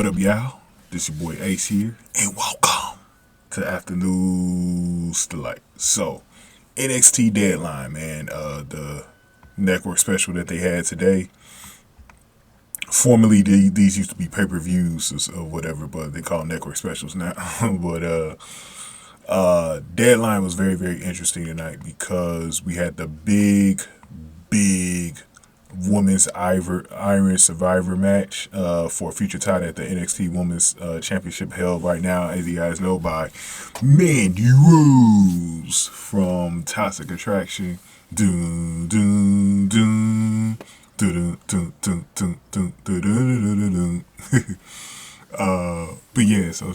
up, y'all? This your boy Ace here, and welcome to Afternoon's Delight. So, NXT Deadline, man, the network special that they had today. Formerly, these used to be pay-per-views or whatever, but they call them network specials now. But Deadline was very, very interesting tonight because we had the big women's Iron Survivor match for a future title at the NXT Women's Championship, held right now, as you guys know, by Mandy Rose from Toxic Attraction. Dun, dun, dun. But yeah, so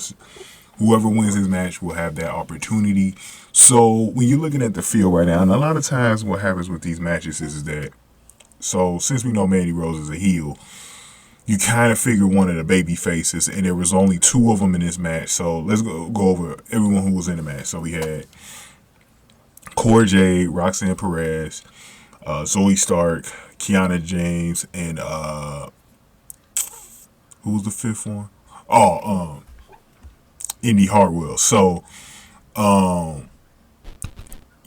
whoever wins this match will have that opportunity. So when you're looking at the field right now, and a lot of times what happens with these matches is that, so since we know Mandy Rose is a heel, you kind of figure one of the baby faces, and there was only two of them in this match. So let's go over everyone who was in the match. So we had Cora Jade, Roxanne Perez, Zoe Stark, Kiana James, and who was the fifth one? Indi Hartwell. So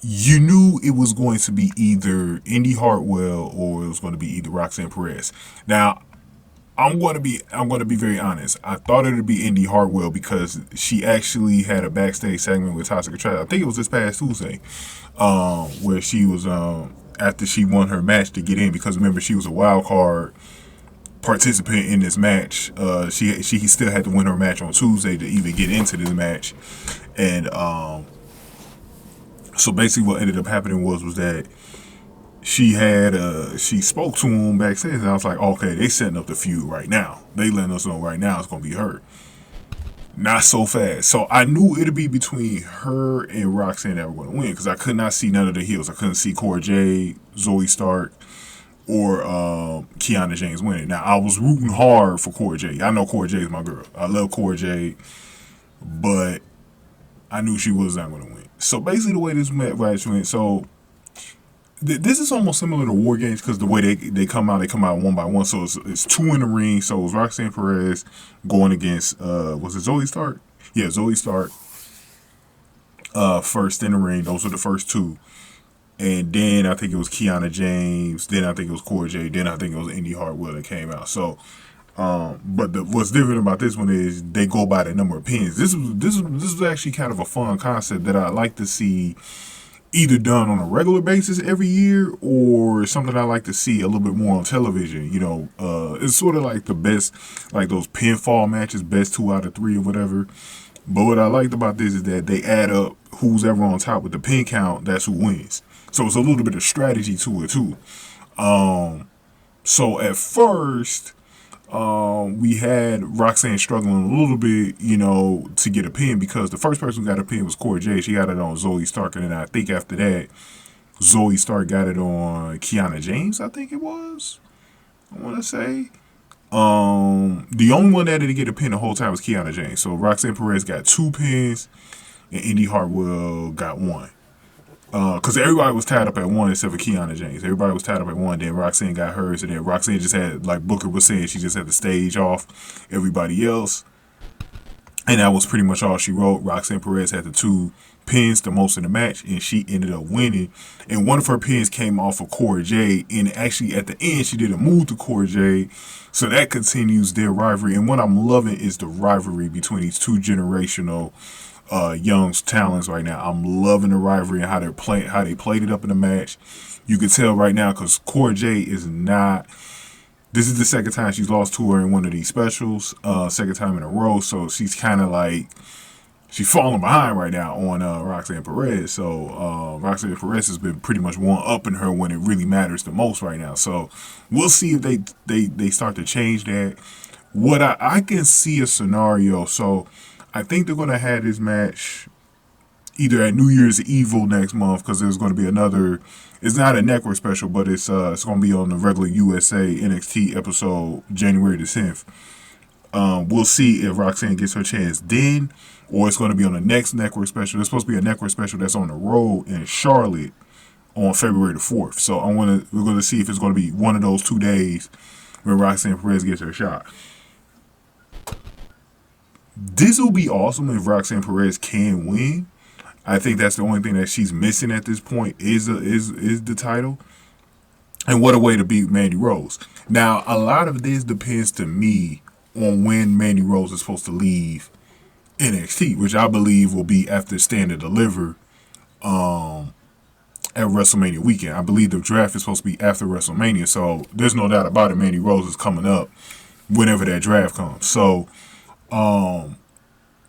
you knew it was going to be either Indi Hartwell or it was going to be either Roxanne Perez. Now, I'm going to be very honest. I thought it would be Indi Hartwell because she actually had a backstage segment with Toxic Attraction. I think it was this past Tuesday, where she was after she won her match to get in, because remember, she was a wild card participant in this match. She still had to win her match on Tuesday to even get into this match, and so basically what ended up happening was that she spoke to him backstage, and I was like, okay, they setting up the feud right now. They letting us know right now it's gonna be her. Not so fast. So I knew it'd be between her and Roxanne that were gonna win, because I could not see none of the heels. I couldn't see Cora Jade, Zoe Stark, or Kiana James winning. Now, I was rooting hard for Cora Jade. I know Cora Jade is my girl. I love Cora Jade, but I knew she was not going to win. So basically, the way this match went, so this is almost similar to War Games, because the way they come out one by one. So it's two in the ring. So it was Roxanne Perez going against was it Zoe Stark? Yeah, Zoe Stark. First in the ring. Those were the first two. And then I think it was Kiana James. Then I think it was Cora Jade. Then I think it was Indi Hartwell that came out. So, but what's different about this one is they go by the number of pins. This was actually kind of a fun concept that I like to see either done on a regular basis every year, or something I like to see a little bit more on television. You know, it's sort of like the best, like those pinfall matches, best 2 out of 3 or whatever. But what I liked about this is that they add up who's ever on top with the pin count. That's who wins. So it's a little bit of strategy to it too. So at first, we had Roxanne struggling a little bit, you know, to get a pin, because the first person who got a pin was Cora Jade. She got it on Zoe Stark, and then I think after that, Zoe Stark got it on Kiana James, I think it was. I want to say. The only one that didn't get a pin the whole time was Kiana James. So Roxanne Perez got 2 pins, and Indi Hartwell got 1. Because everybody was tied up at 1 except for Kiana James. Everybody was tied up at 1. Then Roxanne got hers, and then Roxanne just had, like Booker was saying, she just had to stage off everybody else. And that was pretty much all she wrote. Roxanne Perez had the 2 pins, the most in the match, and she ended up winning. And one of her pins came off of Cora Jade, and actually at the end she did a move to Cora Jade, so that continues their rivalry. And what I'm loving is the rivalry between these 2 generational young talents right now. I'm loving the rivalry and how they played it up in the match. You can tell right now, because Cora Jade is not. This is the second time she's lost to her in one of these specials, second time in a row. So she's kind of like, she's falling behind right now on Roxanne Perez. So Roxanne Perez has been pretty much one-upping her when it really matters the most right now. So we'll see if they start to change that. What I can see a scenario. So I think they're going to have this match either at New Year's Evil next month, because there's going to be another. It's not a network special, but it's going to be on the regular USA NXT episode January the 10th. We'll see if Roxanne gets her chance then, or it's going to be on the next network special. There's supposed to be a network special that's on the road in Charlotte on February the 4th. So we're going to see if it's going to be one of those 2 days when Roxanne Perez gets her shot. This will be awesome if Roxanne Perez can win. I think that's the only thing that she's missing at this point is the title. And what a way to beat Mandy Rose. Now, a lot of this depends to me on when Mandy Rose is supposed to leave NXT, which I believe will be after Stand and Deliver at WrestleMania weekend. I believe the draft is supposed to be after WrestleMania, so there's no doubt about it. Mandy Rose is coming up whenever that draft comes. So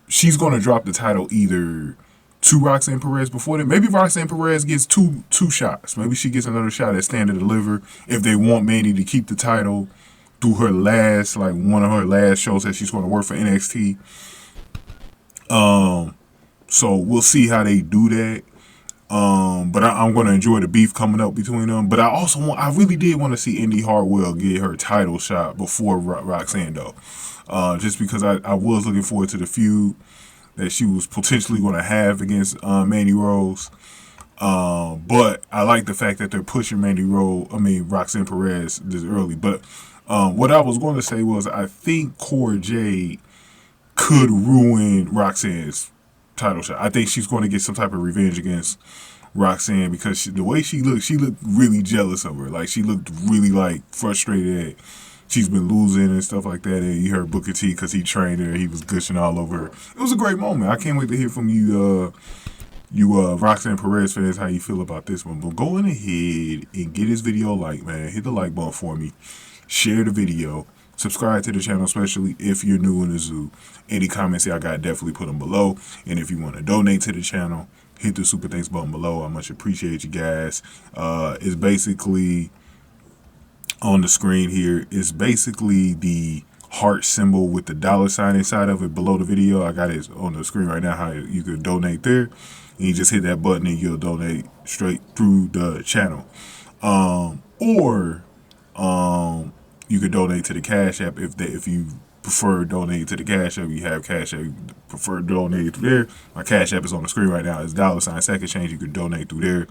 she's going to drop the title either to Roxanne Perez before that. Maybe Roxanne Perez gets two shots. Maybe she gets another shot at Stand and Deliver if they want Mandy to keep the title through her last, like one of her last shows that she's going to work for NXT. So we'll see how they do that. But I'm going to enjoy the beef coming up between them. But I really did want to see Indi Hartwell get her title shot before Roxanne, though. Just because I was looking forward to the feud that she was potentially going to have against Mandy Rose. But I like the fact that they're pushing Roxanne Perez this early. But what I was going to say was I think Cora Jade could ruin Roxanne's title shot. I think she's going to get some type of revenge against Roxanne because the way she looked really jealous of her. Like, she looked really, like, frustrated at she's been losing and stuff like that. And you heard Booker T, because he trained her, he was gushing all over her. It was a great moment. I can't wait to hear from you, Roxanne Perez fans, how you feel about this one. But go in ahead and get this video a like, man. Hit the like button for me. Share the video. Subscribe to the channel, especially if you're new in the zoo. Any comments I got, definitely put them below. And if you want to donate to the channel, hit the super thanks button below. I much appreciate you guys. It's basically on the screen here. It's basically the heart symbol with the $ inside of it below the video. I got it on the screen right now how you can donate there. And you just hit that button and you'll donate straight through the channel. Or you could donate to the Cash App if you prefer donating to the Cash App. You have Cash App, you prefer donating through there. My Cash App is on the screen right now. It's $ second change. You could donate through there.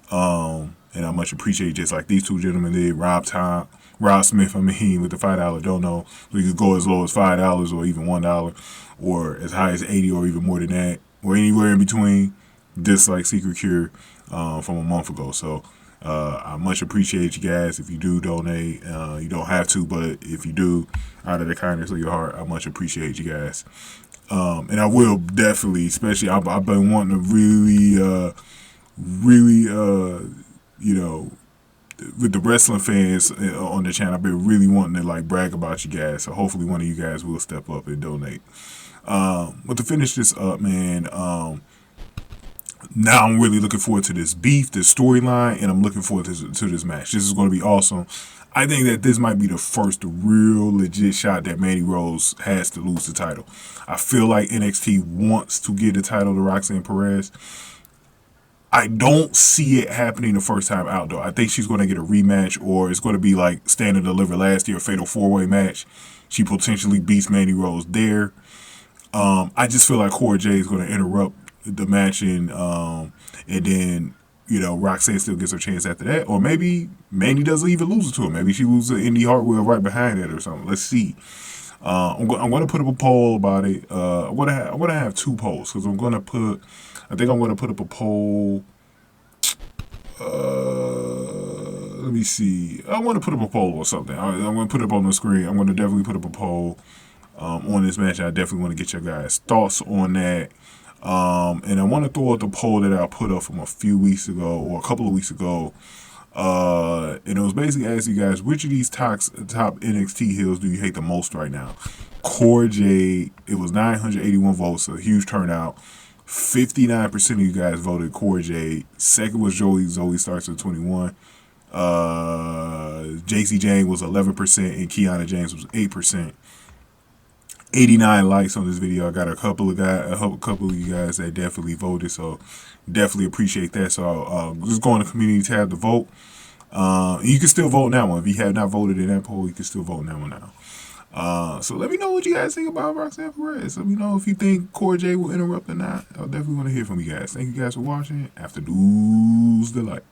And I much appreciate, just like these two gentlemen did, Rob Smith, with the $5 dono. So you could go as low as $5 or even $1, or as high as 80 or even more than that, or anywhere in between, just like Secret Cure from a month ago. So I much appreciate you guys. If you do donate, you don't have to, but if you do, out of the kindness of your heart, I much appreciate you guys. And I will definitely, especially, I've been wanting to really, with the wrestling fans on the channel, I've been really wanting to like brag about you guys. So hopefully one of you guys will step up and donate. But to finish this up, man, now I'm really looking forward to this beef, this storyline, and I'm looking forward to this match. This is going to be awesome. I think that this might be the first real legit shot that Mandy Rose has to lose the title. I feel like NXT wants to give the title to Roxanne Perez. I don't see it happening the first time out, though. I think she's going to get a rematch, or it's going to be like Stand and Deliver last year, a fatal 4-way match. She potentially beats Mandy Rose there. I just feel like Cora Jade is going to interrupt the match, and then, Roxanne still gets her chance after that. Or maybe Mandy doesn't even lose it to her. Maybe she loses to Indi Hartwell right behind it or something. Let's see. I'm going to put up a poll about it. I'm going to have two polls, because I think I'm going to put up a poll. Let me see. I want to put up a poll or something. I'm going to put it up on the screen. I'm going to definitely put up a poll on this match. I definitely want to get your guys' thoughts on that. And I want to throw out the poll that I put up from a few weeks ago, or a couple of weeks ago. And it was basically asking you guys, which of these top NXT heels do you hate the most right now? Cora Jade. It was 981 votes, a huge turnout. 59% of you guys voted Cora Jade. Second was Zoe Starks at 21. JC Jane was 11%, and Kiana James was 8%. 89 likes on this video. I got a couple of you guys that definitely voted, so definitely appreciate that. So just go on the community tab to vote. You can still vote in that one. If you have not voted in that poll, you can still vote in that one now. So let me know what you guys think about Roxanne Perez. Let me know if you think Cora Jade will interrupt or not. I'll definitely want to hear from you guys. Thank you guys for watching. After News the Light.